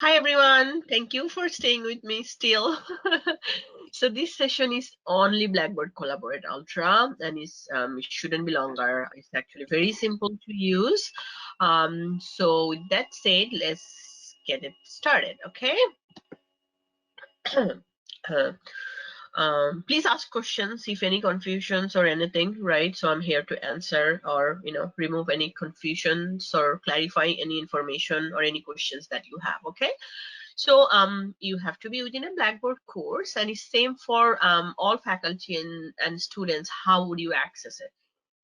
Hi everyone, thank you for staying with me still. So this session is only Blackboard Collaborate Ultra and it shouldn't be longer. It's actually very simple to use. So with that said, let's get it started, okay? Please ask questions if any confusions or anything, right? So I'm here to answer or remove any confusions or clarify any information or any questions that you have, okay? So you have to be within a Blackboard course, and it's same for all faculty and students. How would you access it?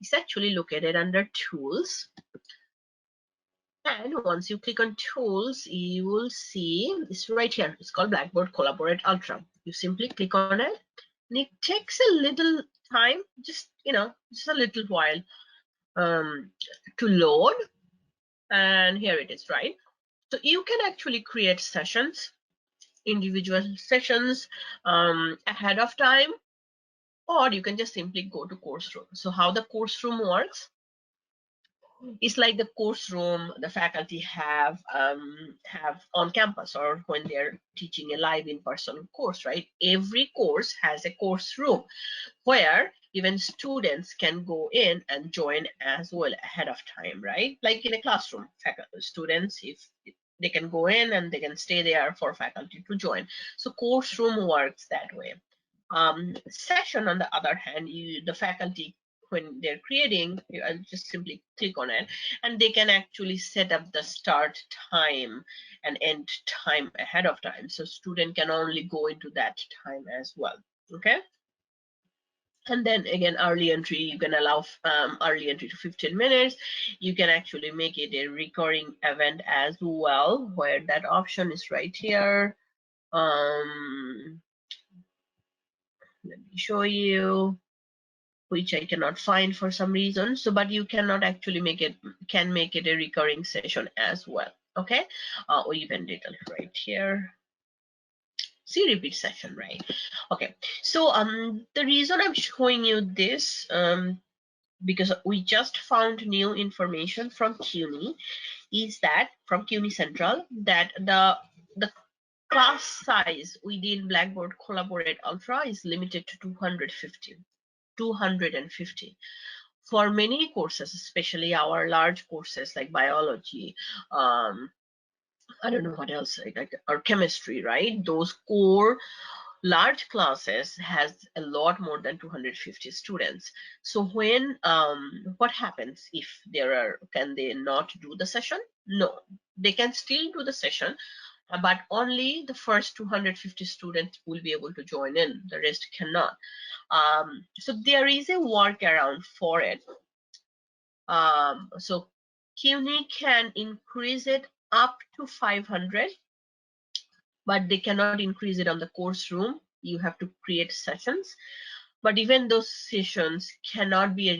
It's actually located under Tools. And once you click on Tools, you will see it's right here. It's called Blackboard Collaborate Ultra. You simply click on it, and it takes a little time, just a little while to load. And here it is, right? So you can actually create sessions, individual sessions ahead of time, or you can just simply go to course room. So how the course room works, it's like the course room the faculty have on campus or when they're teaching a live in-person course, right? Every course has a course room where even students can go in and join as well ahead of time, right? Like in a classroom, students, if they can go in and they can stay there for faculty to join. So course room works that way. Session, on the other hand, the faculty, when they're creating, I'll just simply click on it, and they can actually set up the start time and end time ahead of time. So student can only go into that time as well. Okay. And then again, early entry, you can allow early entry to 15 minutes. You can actually make it a recurring event as well, where that option is right here. Let me show you, which I cannot find for some reason. So, but you cannot actually make it a recurring session as well. Okay, or even data right here. See, repeat session, right? Okay, so the reason I'm showing you this because we just found new information from CUNY, is that from CUNY Central, that the class size within Blackboard Collaborate Ultra is limited to 250. 250 for many courses, especially our large courses like biology, I don't know what else, or chemistry, right? Those core large classes has a lot more than 250 students. So when what happens if can they not do the session? No, they can still do the session, but only the first 250 students will be able to join in, the rest cannot. So there is a workaround for it. So CUNY can increase it up to 500, but they cannot increase it on the course room. You have to create sessions, but even those sessions cannot be a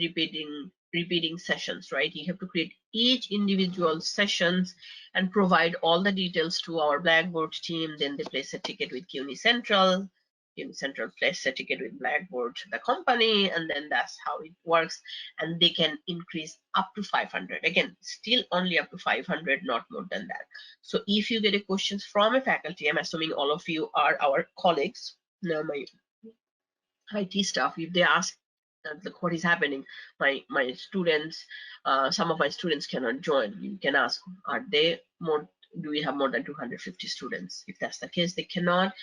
repeating sessions, right? You have to create each individual sessions and provide all the details to our Blackboard team. Then they place a ticket with CUNY Central. CUNY Central place a ticket with Blackboard, the company, and then that's how it works. And they can increase up to 500. Again, still only up to 500, not more than that. So if you get a questions from a faculty, I'm assuming all of you are our colleagues. No, my IT staff, if they ask like, what is happening, my students, some of my students cannot join, you can ask, are they more, do we have more than 250 students? If that's the case, they cannot.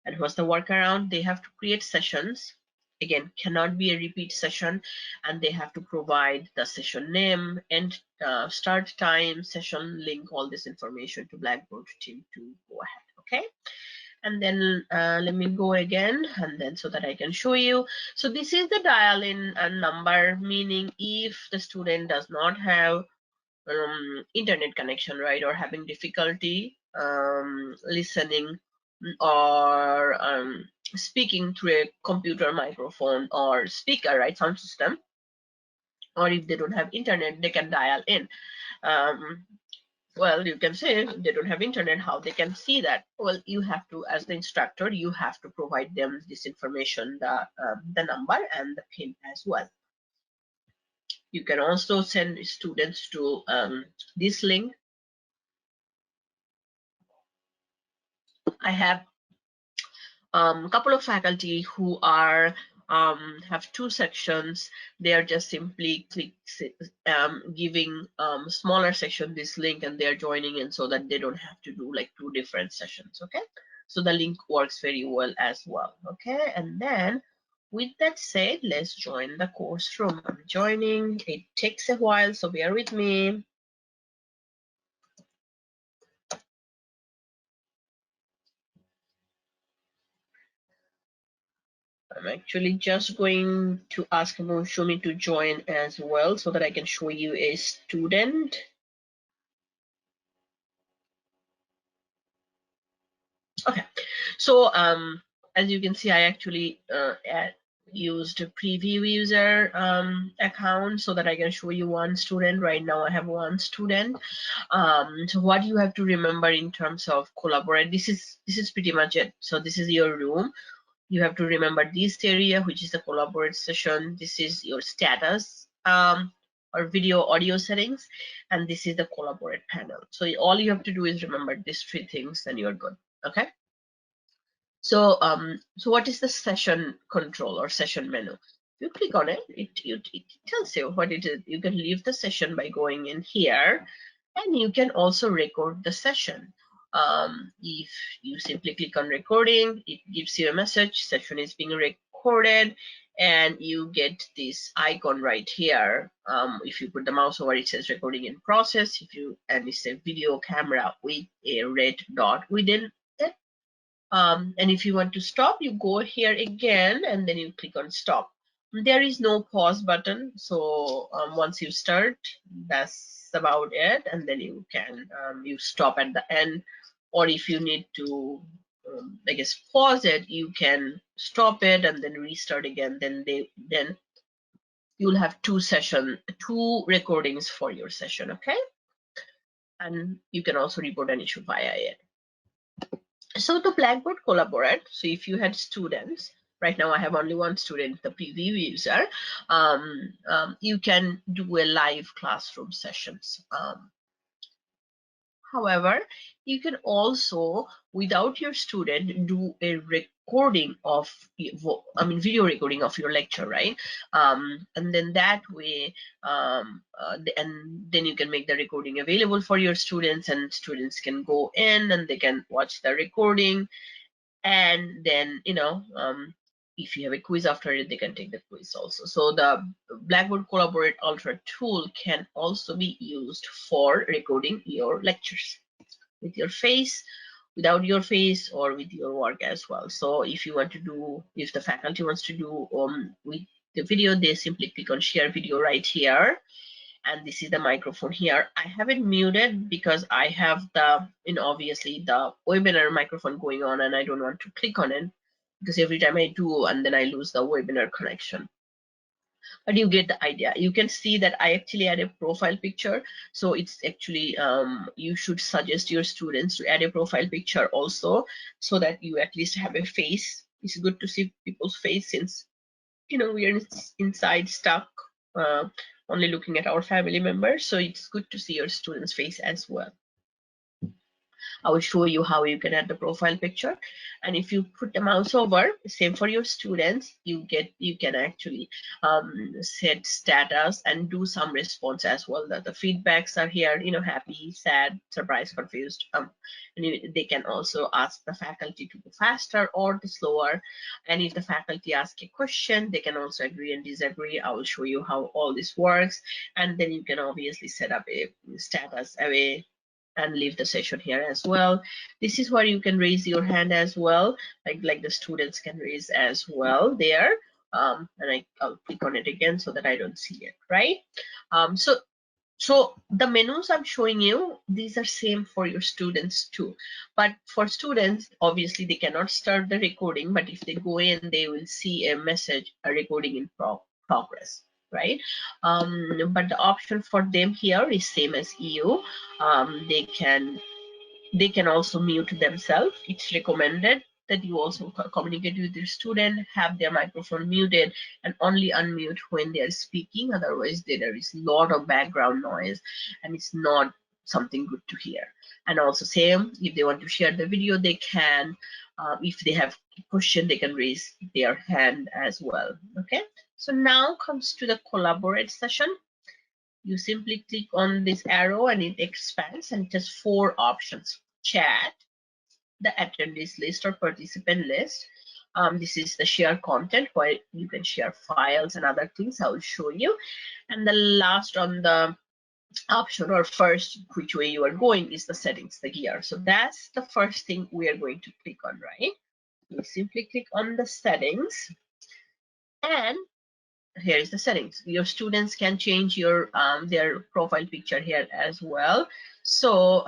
And what's the workaround? They have to create sessions. Again, cannot be a repeat session, and they have to provide the session name and start time, session link, all this information to Blackboard team to go ahead. Okay. And then let me go again, and then so that I can show you. So this is the dial-in number, meaning if the student does not have internet connection, right, or having difficulty listening or speaking through a computer microphone or speaker, right, sound system, or if they don't have internet, they can dial in. Um, well, you can say they don't have internet, how they can see that? Well, you have to, as the instructor, you have to provide them this information, the number and the pin as well. You can also send students to this link. I have a couple of faculty who are have two sections. They are just simply giving smaller section this link, and they are joining in so that they don't have to do like two different sessions. Okay, so the link works very well as well. Okay, and then with that said, let's join the course room. I'm joining. It takes a while, so bear with me. I'm actually just going to ask Shumi to join as well so that I can show you a student. Okay, so as you can see, I actually used a preview user account so that I can show you one student. Right now I have one student. So what you have to remember in terms of collaborate, this is pretty much it. So this is your room. You have to remember this area, which is the collaborate session. This is your status or video audio settings, and this is the collaborate panel. So all you have to do is remember these three things and you're good. Okay. So so what is the session control or session menu? You click on it, it tells you what it is. You can leave the session by going in here, and you can also record the session. If you simply click on recording, it gives you a message, session is being recorded, and you get this icon right here. If you put the mouse over, it says recording in process. If you, and it's a video camera with a red dot within it. And if you want to stop, you go here again and then you click on stop. There is no pause button, so once you start, that's about it, and then you can you stop at the end, or if you need to I guess pause it, you can stop it and then restart again. Then you'll have two recordings for your session. Okay, and you can also report an issue via it. So the Blackboard collaborate. So if you had students, right now I have only one student, the preview user, you can do a live classroom sessions. However, you can also, without your student, do a recording of, video recording of your lecture, right? And then that way, and then you can make the recording available for your students, and students can go in and they can watch the recording. And then if you have a quiz after it, they can take the quiz also. So the Blackboard Collaborate Ultra tool can also be used for recording your lectures with your face, without your face, or with your work as well. So if you want to do, if the faculty wants to do with the video, they simply click on share video right here, and this is the microphone here. I have it muted because I have the, obviously the webinar microphone going on, and I don't want to click on it because every time I do, and then I lose the webinar connection. But you get the idea. You can see that I actually add a profile picture. So it's actually, you should suggest your students to add a profile picture also, so that you at least have a face. It's good to see people's face, since we are inside stuck, only looking at our family members. So it's good to see your student's face as well. I will show you how you can add the profile picture. And if you put the mouse over, same for your students, you can actually set status and do some response as well. That the feedbacks are here, happy, sad, surprised, confused. And they can also ask the faculty to go faster or slower. And if the faculty ask a question, they can also agree and disagree. I will show you how all this works. And then you can obviously set up a status away and leave the session here as well. This is where you can raise your hand as well, like the students can raise as well there. And I'll click on it again so that I don't see it, right? So the menus I'm showing you, these are same for your students too. But for students, obviously they cannot start the recording, but if they go in, they will see a message, a recording in progress, right? But the option for them here is same as you. They can also mute themselves. It's recommended that you also communicate with your student, have their microphone muted, and only unmute when they are speaking. Otherwise, there is a lot of background noise, and it's not something good to hear. And also same, if they want to share the video, they can. If they have a question, they can raise their hand as well. Okay, so now comes to the collaborate session. You simply click on this arrow and it expands, and just 4 options: chat, the attendees list or participant list. This is the share content, where you can share files and other things. I will show you. And the last on the option, or first, which way you are going, is the settings, the gear. So that's the first thing we are going to click on, right? You simply click on the settings, and here is the settings. Your students can change your their profile picture here as well. So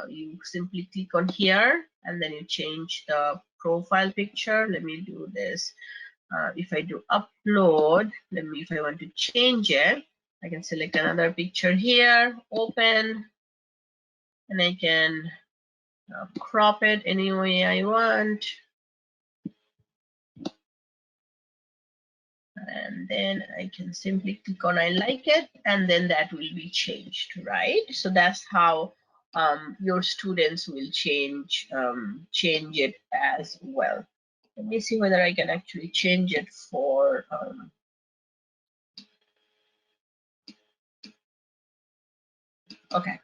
you simply click on here, and then you change the profile picture. Let me do this. If I do upload, if I want to change it, I can select another picture here, open, and I can crop it any way I want. And then I can simply click on I like it, and then that will be changed, right? So that's how your students will change it as well. Let me see whether I can actually change it for okay.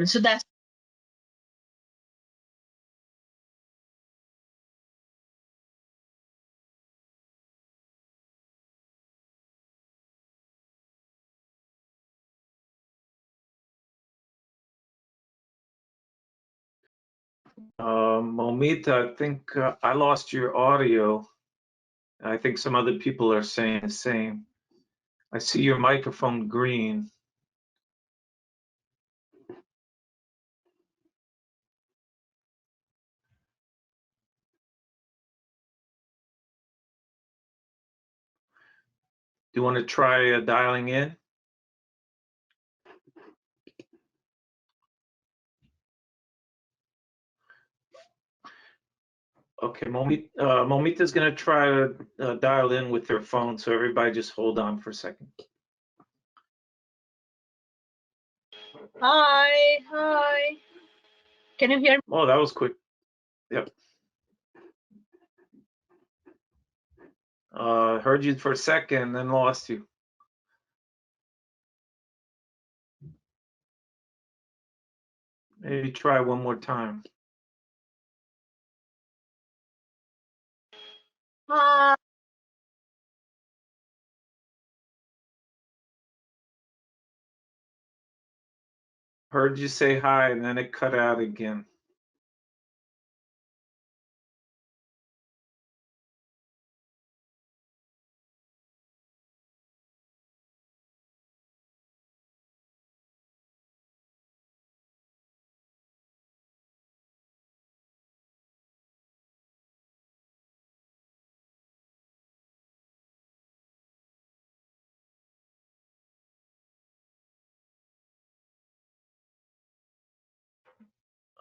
So that's Momita, I think I lost your audio. I think some other people are saying the same. I see your microphone green. Do you want to try dialing in? Okay, Momita's going to try to dial in with her phone, so everybody just hold on for a second. hi. Can you hear me? Oh, that was quick. Yep. Heard you for a second, then lost you. Maybe try one more time. Heard you say hi, and then it cut out again.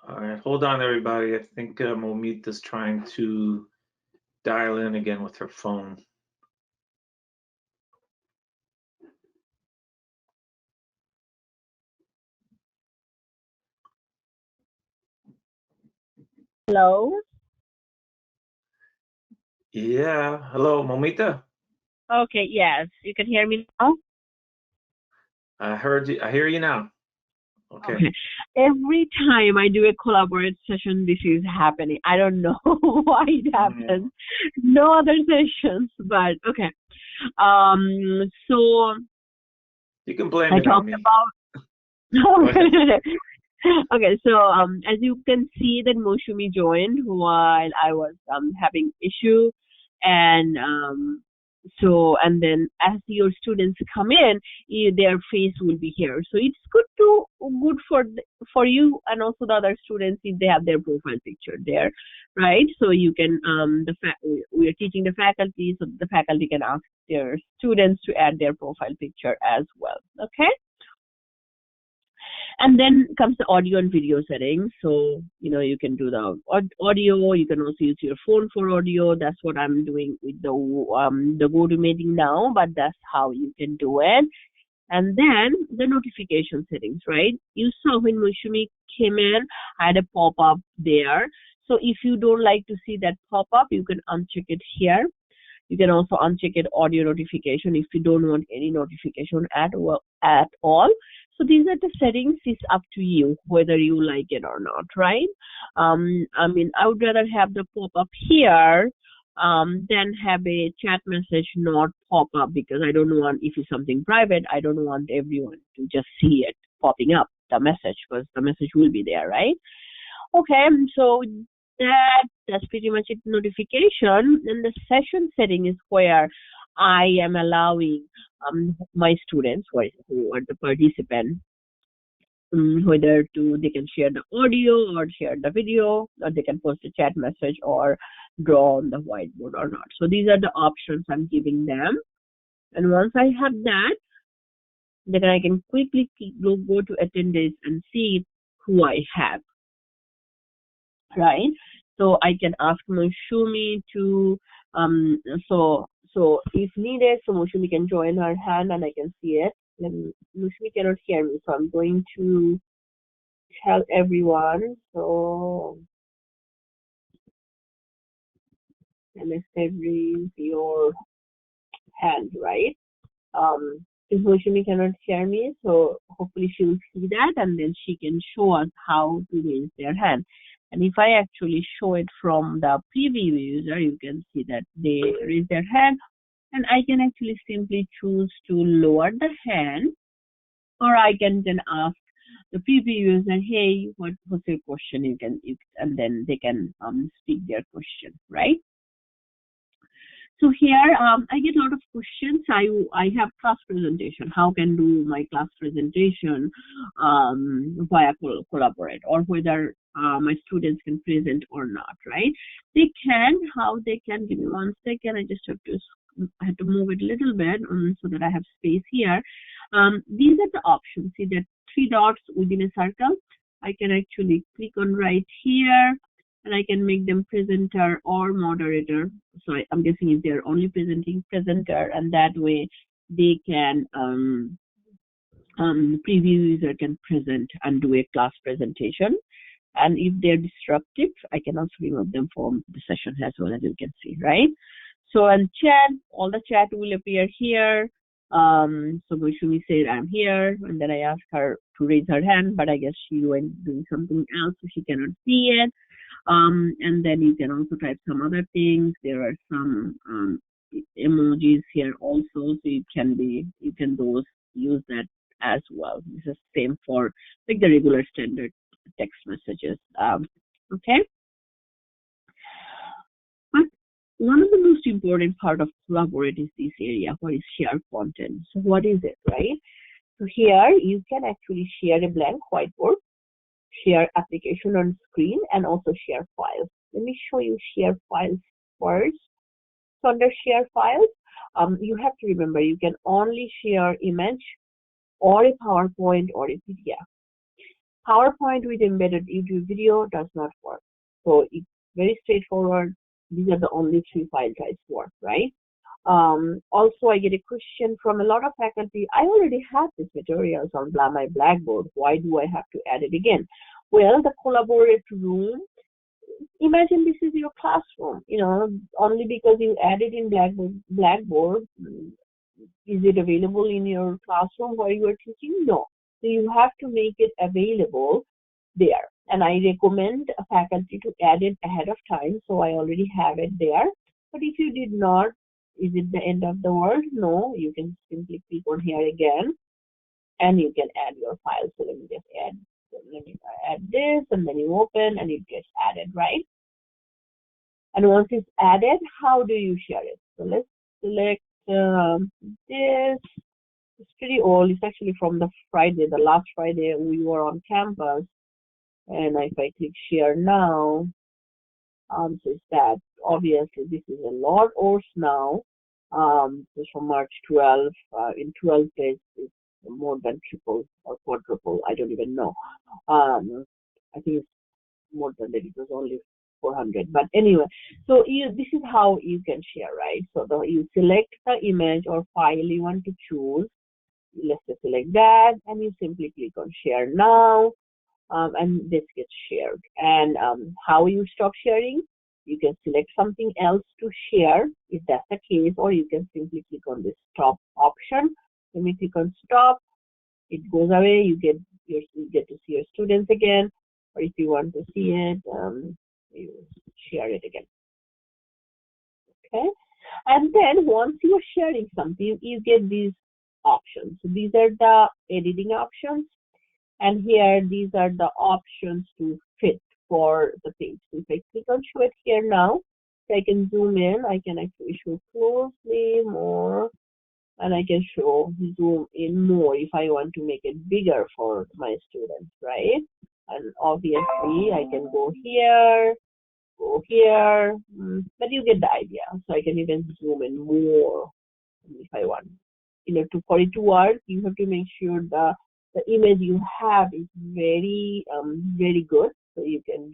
All right, hold on, everybody. I think Momita's trying to dial in again with her phone. Hello? Yeah, hello, Momita. Okay, yes. You can hear me now? I heard you. I hear you now. Okay. Every time I do a collaborate session, this is happening. I don't know why it happens. No other sessions, but okay. So You can blame I it on talked me. about. Okay, so as you can see that Moshumi joined while I was having issue, and and then as your students come in, their face will be here. So it's good for you and also the other students if they have their profile picture there, right? So you can we are teaching the faculty, so the faculty can ask their students to add their profile picture as well. Okay. And then comes the audio and video settings. So, you can do the audio. You can also use your phone for audio. That's what I'm doing with the GoToMeeting now, but that's how you can do it. And then the notification settings, right? You saw when Mushumi came in, I had a pop-up there. So if you don't like to see that pop-up, you can uncheck it here. You can also uncheck it audio notification if you don't want any notification at all. So these are the settings. It's up to you whether you like it or not, right? I mean, I would rather have the pop-up here than have a chat message not pop up, because I don't want, if it's something private, I don't want everyone to just see it popping up, the message, because the message will be there, right? Okay, so that's pretty much it. Notification. And the session setting is where I am allowing my students who are the participant, whether they can share the audio or share the video, or they can post a chat message or draw on the whiteboard or not. So these are the options I'm giving them. And once I have that, then I can quickly go to attendance and see who I have, right? So I can ask Mushumi to so if needed, so Mushumi can join her hand and I can see it. And Mushumi cannot hear me, so I'm going to tell everyone. So raise your hand, right? If Mushumi cannot hear me, so hopefully she will see that and then she can show us how to raise their hand. And if I actually show it from the preview user, you can see that they raise their hand, and I can actually simply choose to lower the hand, or I can then ask the preview user, hey, what's your question? And then they can speak their question, right? So here I get a lot of questions. I have class presentation. How can do my class presentation via Collaborate, or whether my students can present or not, right? They can. How they can? Give me 1 second. I just have to move it a little bit so that I have space here. These are the options. See that 3 dots within a circle. I can actually click on right here, and I can make them presenter or moderator. So I'm guessing if they're only presenting, presenter, and that way they can preview user can present and do a class presentation. And if they're disruptive, I can also remove them from the session as well, as you can see, right? So and chat, all the chat will appear here. So Mushumi said I'm here, and then I asked her to raise her hand, but I guess she went doing something else, so she cannot see it. And then you can also type some other things. There are some emojis here also, so you can use that as well. This is same for like the regular standard text messages. Okay. But one of the most important part of Collaborate is this area where is share content. So what is it, right? So here you can actually share a blank whiteboard, share application on screen, and also share files. Let me show you share files first. So under share files, you have to remember you can only share image or a PowerPoint or a PDF. PowerPoint with embedded YouTube video does not work. So it's very straightforward. These are the only 3 file types work, right? Also, I get a question from a lot of faculty. I already have these materials on my Blackboard. Why do I have to add it again? Well, the Collaborate room, imagine this is your classroom, only because you added in Blackboard, is it available in your classroom where you are teaching? No. So you have to make it available there. And I recommend a faculty to add it ahead of time. So I already have it there. But if you did not, is it the end of the world? No, you can simply click on here again and you can add your file. So let me just add this, and then you open and it gets added, right? And once it's added, how do you share it? So let's select this. It's pretty old. It's actually from the last Friday we were on campus. And if I click share now, so it's that. Obviously, this is a lot worse now. It's from March 12. In 12 days, it's more than triple or quadruple. I don't even know. I think it's more than that. It was only 400. But anyway, so this is how you can share, right? So you select the image or file you want to choose. let's just select that, and you simply click on share now, and this gets shared. And how you stop sharing? You can select something else to share if that's the case, or you can simply click on this stop option. When you click on stop, it goes away. You get to see your students again, or if you want to see it, you share it again. Okay, and then once you are sharing something, you get these options. So these are the editing options, and here these are the options to fit for the page. So if I click on show it here now, so I can zoom in, I can actually show closely more, and I can show zoom in more if I want to make it bigger for my students, right? And obviously I can go here, but you get the idea. So I can even zoom in more if I want. For it to work, you have to make sure the image you have is very very good, so you can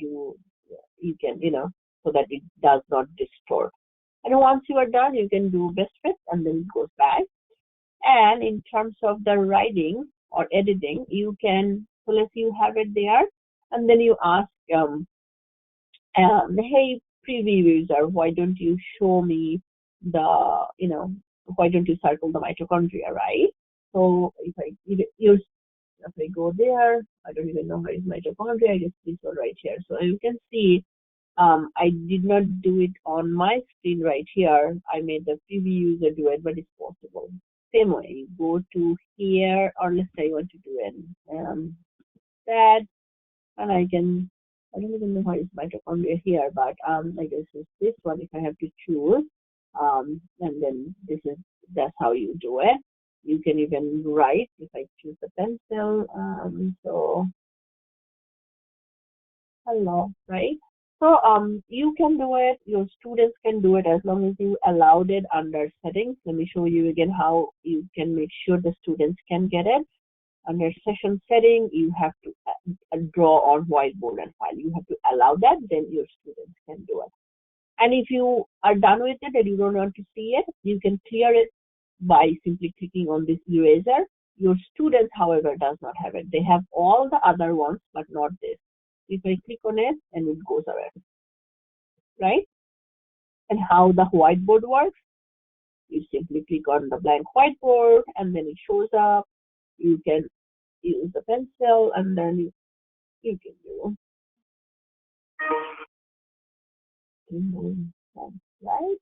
so that it does not distort. And once you are done, you can do best fit, and then it goes back. And in terms of the writing or editing, you can, so let's say you have it there, and then you ask, hey, preview user, why don't you show me the, why don't you circle the mitochondria, right? So if I go there, I don't even know where is mitochondria, I just this one right here. So you can see, I did not do it on my screen right here. I made the preview user do it, but it's possible. Same way, you go to here, or let's say you want to do it that, and I don't even know how it's mitochondria here, but I guess it's this one if I have to choose, and then that's how you do it. You can even write if I choose the pencil. So hello, right? So you can do it, your students can do it as long as you allowed it under settings. Let me show you again how you can make sure the students can get it. Under session setting, you have to draw on whiteboard and file. You have to allow that, then your students can do it. And if you are done with it and you don't want to see it, you can clear it by simply clicking on this eraser. Your students, however, does not have it. They have all the other ones, but not this. If I click on it, and it goes away, right? And how the whiteboard works, you simply click on the blank whiteboard, and then it shows up. You can use the pencil, and then you can do, right?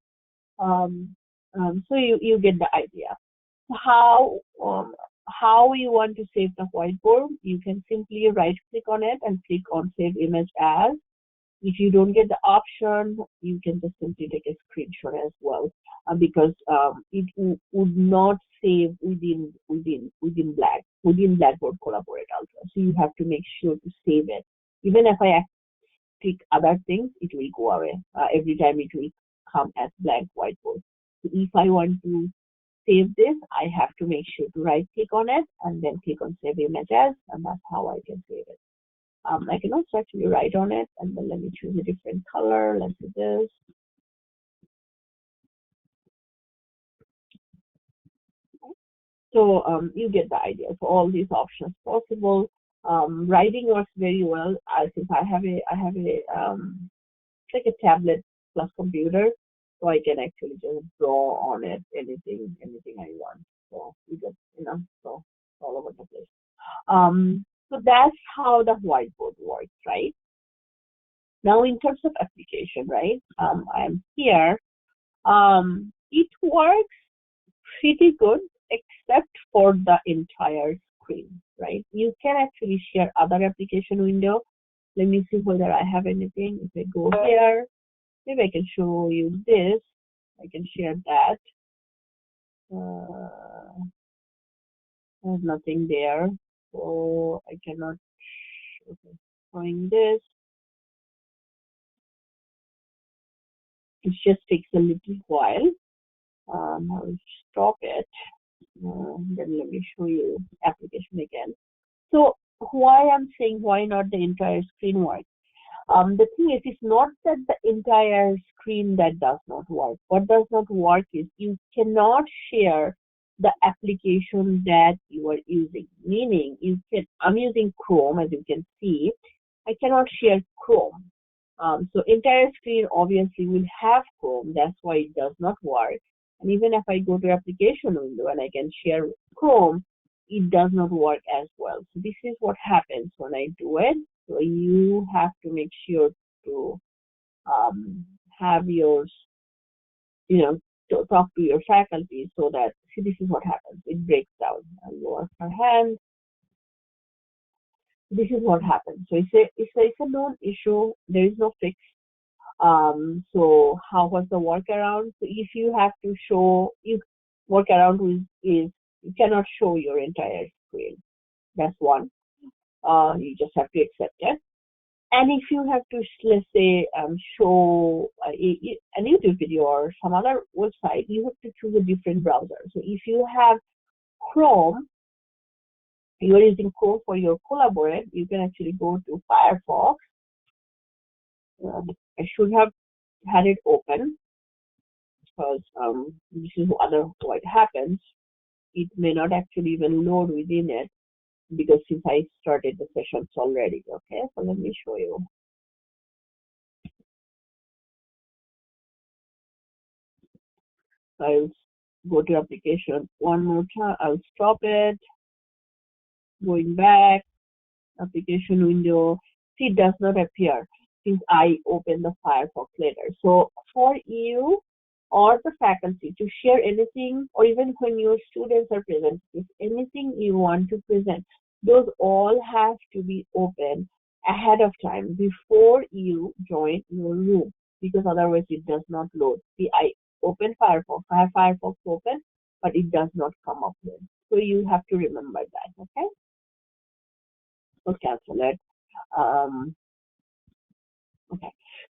So you get the idea. How you want to save the whiteboard? You can simply right click on it and click on save image as. If you don't get the option, you can just simply take a screenshot as well, because it would not save within Blackboard Collaborate Ultra. So you have to make sure to save it. Even if I click other things, it will go away. Every time it will come as blank whiteboard. So if I want to save this, I have to make sure to right click on it and then click on save image as, and that's how I can save it. I can also actually write on it, and then let me choose a different color. Let's do this. So you get the idea. So all these options possible. Writing works very well. Since I have a like a tablet plus computer, so I can actually just draw on it anything I want. So you get so all over the place. So that's how the whiteboard works, right? Now, in terms of application, right? I'm here. It works pretty good, except for the entire screen, right? You can actually share other application window. Let me see whether I have anything. If I go here, maybe I can show you this. I can share that. There's nothing there, so I cannot. Okay, showing this. It just takes a little while. I'll stop it. Then let me show you application again. So why I'm saying why not the entire screen work? The thing is, it's not that the entire screen that does not work. What does not work is you cannot share the application that you are using. Meaning, I'm using Chrome, as you can see. I cannot share Chrome. So entire screen obviously will have Chrome. That's why it does not work. And even if I go to application window and I can share Chrome, it does not work as well. So this is what happens when I do it. So you have to make sure to have yours, to talk to your faculty so that, see, this is what happens. It breaks down. I'll go her hand. This is what happens. So it's a known issue. There is no fix. So how was the workaround? So if you have to show, workaround is you cannot show your entire screen. That's one. You just have to accept it. And if you have to, let's say, show a YouTube video or some other website, you have to choose a different browser. So if you have Chrome, you are using Chrome for your Collaborate, you can actually go to Firefox. I should have had it open because this is what happens. It may not actually even load within it because since I started the sessions already. Okay, so let me show you. I'll go to application one more time. I'll stop it. Going back, application window. See, it does not appear since I open the Firefox later. So for you or the faculty to share anything, or even when your students are present, if anything you want to present, those all have to be open ahead of time before you join your room, because otherwise it does not load. See, I open Firefox, I have Firefox open, but it does not come up with. So you have to remember that, okay? So cancel it. Okay.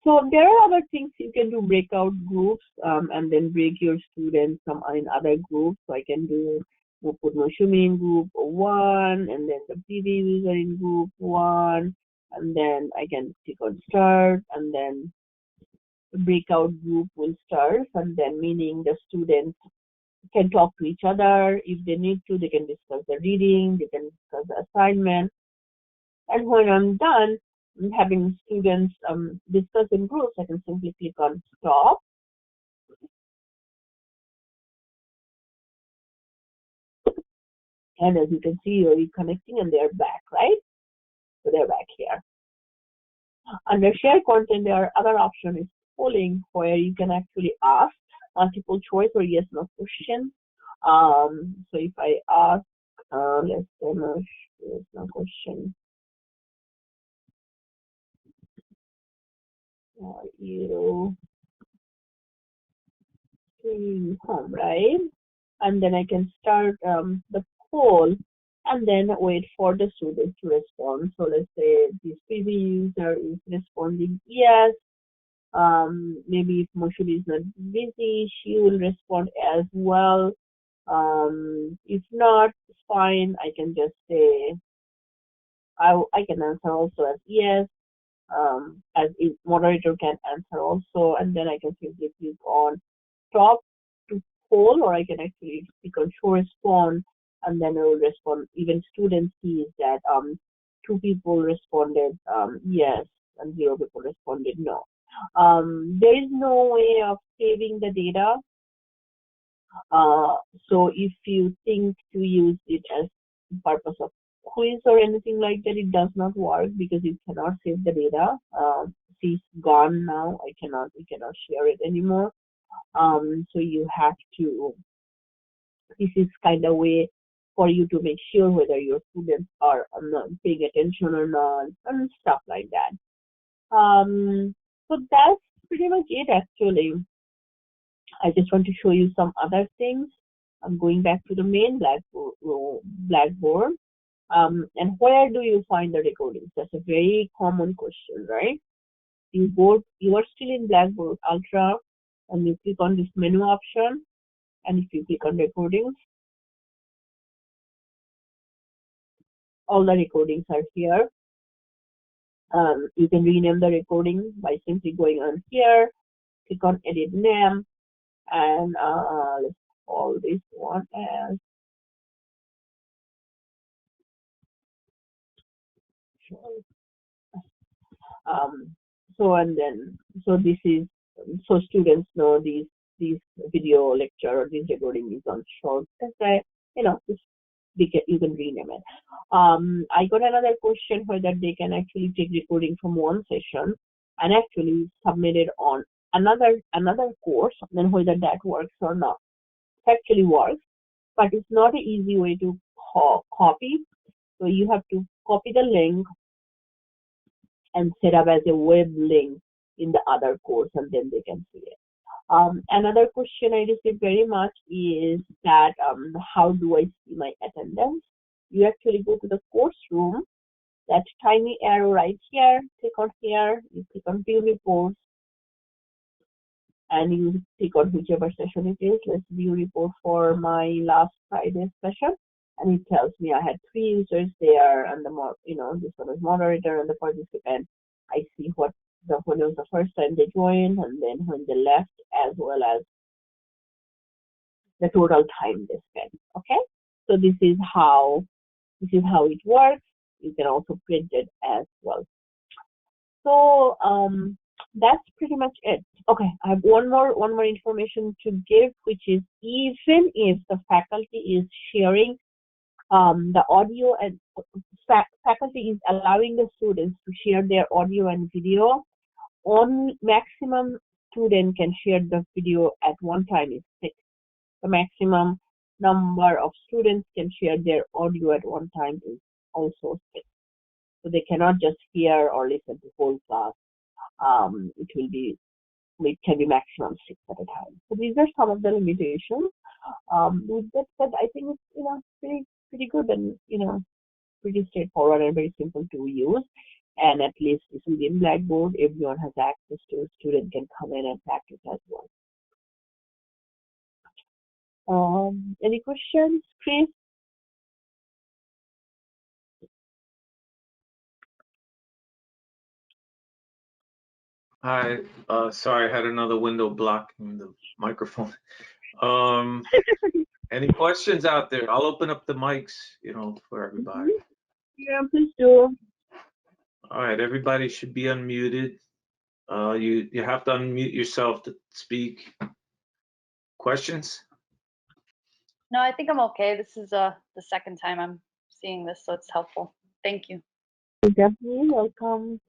So there are other things you can do, breakout groups, and then break your students in other groups. So I can we'll put Moshumi in group 1, and then the PV user in group 1, and then I can click on start, and then the breakout group will start, and then meaning the students can talk to each other. If they need to, they can discuss the reading, they can discuss the assignment. And when I'm done having students discuss in groups, I can simply click on stop. And as you can see, you're reconnecting and they're back, right? So they're back here. Under share content, there are other options, is polling, where you can actually ask multiple choice or yes no question. So if I ask, let's say no yes no question. You home, right? And then I can start the poll and then wait for the student to respond. So let's say this PV user is responding yes. Maybe if Moshuli is not busy, she will respond as well. If not, it's fine. I can just say I can answer also as yes. As a moderator can answer also, and then I can simply click on stop to poll, or I can actually click on show respond, and then it will respond. Even students see that 2 people responded yes and 0 people responded no. There is no way of saving the data. So if you think to use it as purpose of quiz or anything like that, it does not work because you cannot save the data. It's gone now. We cannot share it anymore. So you have to, this is kind of way for you to make sure whether your students are not paying attention or not, and stuff like that. So that's pretty much it actually. I just want to show you some other things. I'm going back to the main Blackboard. And where do you find the recordings? That's a very common question, right? You are still in Blackboard Ultra, and you click on this menu option, and if you click on recordings, all the recordings are here. You can rename the recording by simply going on here, click on edit name, and call this one as so, and then so this is so students know these video lecture or this recording is on short. That's why just you can rename it. I got another question where that they can actually take recording from one session and actually submit it on another course, and then whether that works or not. It actually works, but it's not an easy way to copy. So you have to copy the link and set up as a web link in the other course, and then they can see it. Another question I received very much is that how do I see my attendance? You actually go to the course room, that tiny arrow right here, click on here, you click on view reports, and you click on whichever session it is. Let's view report for my last Friday's session, and it tells me I had 3 users there, and this one is moderator and the participant. I see when it was the first time they joined, and then when they left, as well as the total time they spent. Okay, so this is how it works. You can also print it as well. So that's pretty much it. Okay, I have one more information to give, which is even if the faculty is sharing the audio and faculty is allowing the students to share their audio and video, only maximum student can share the video at one time is 6. The maximum number of students can share their audio at one time is also 6. So they cannot just hear or listen to whole class. It can be maximum 6 at a time. So these are some of the limitations. With that said, I think it's pretty good and pretty straightforward and very simple to use. And at least this will be in Blackboard. Everyone has access to it. Student can come in and practice as well. Any questions, Chris? Hi, sorry, I had another window blocking the microphone. Any questions out there? I'll open up the mics, for everybody. Yeah, please do. All right, everybody should be unmuted. You have to unmute yourself to speak. Questions? No, I think I'm okay. This is the second time I'm seeing this, so it's helpful. Thank you. You're definitely welcome.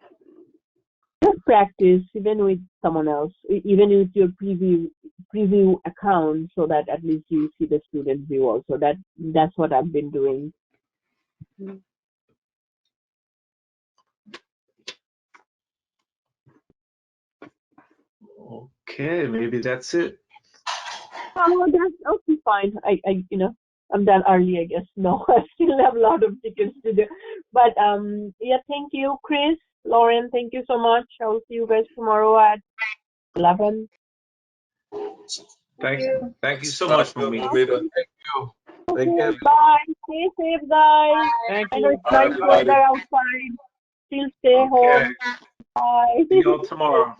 Just practice even with someone else, even with your preview account, so that at least you see the student view also. That's what I've been doing. Okay, maybe that's it. Oh, that's okay, fine. I'm done early, I guess. No, I still have a lot of tickets to do. But yeah, thank you, Chris, Lauren. Thank you so much. I will see you guys tomorrow at 11. Thank you so much, Mamita. Thank you. Thank you. Bye. Stay safe, guys. Thank I know you. it's nice weather outside. Still stay home. Bye. See you all tomorrow.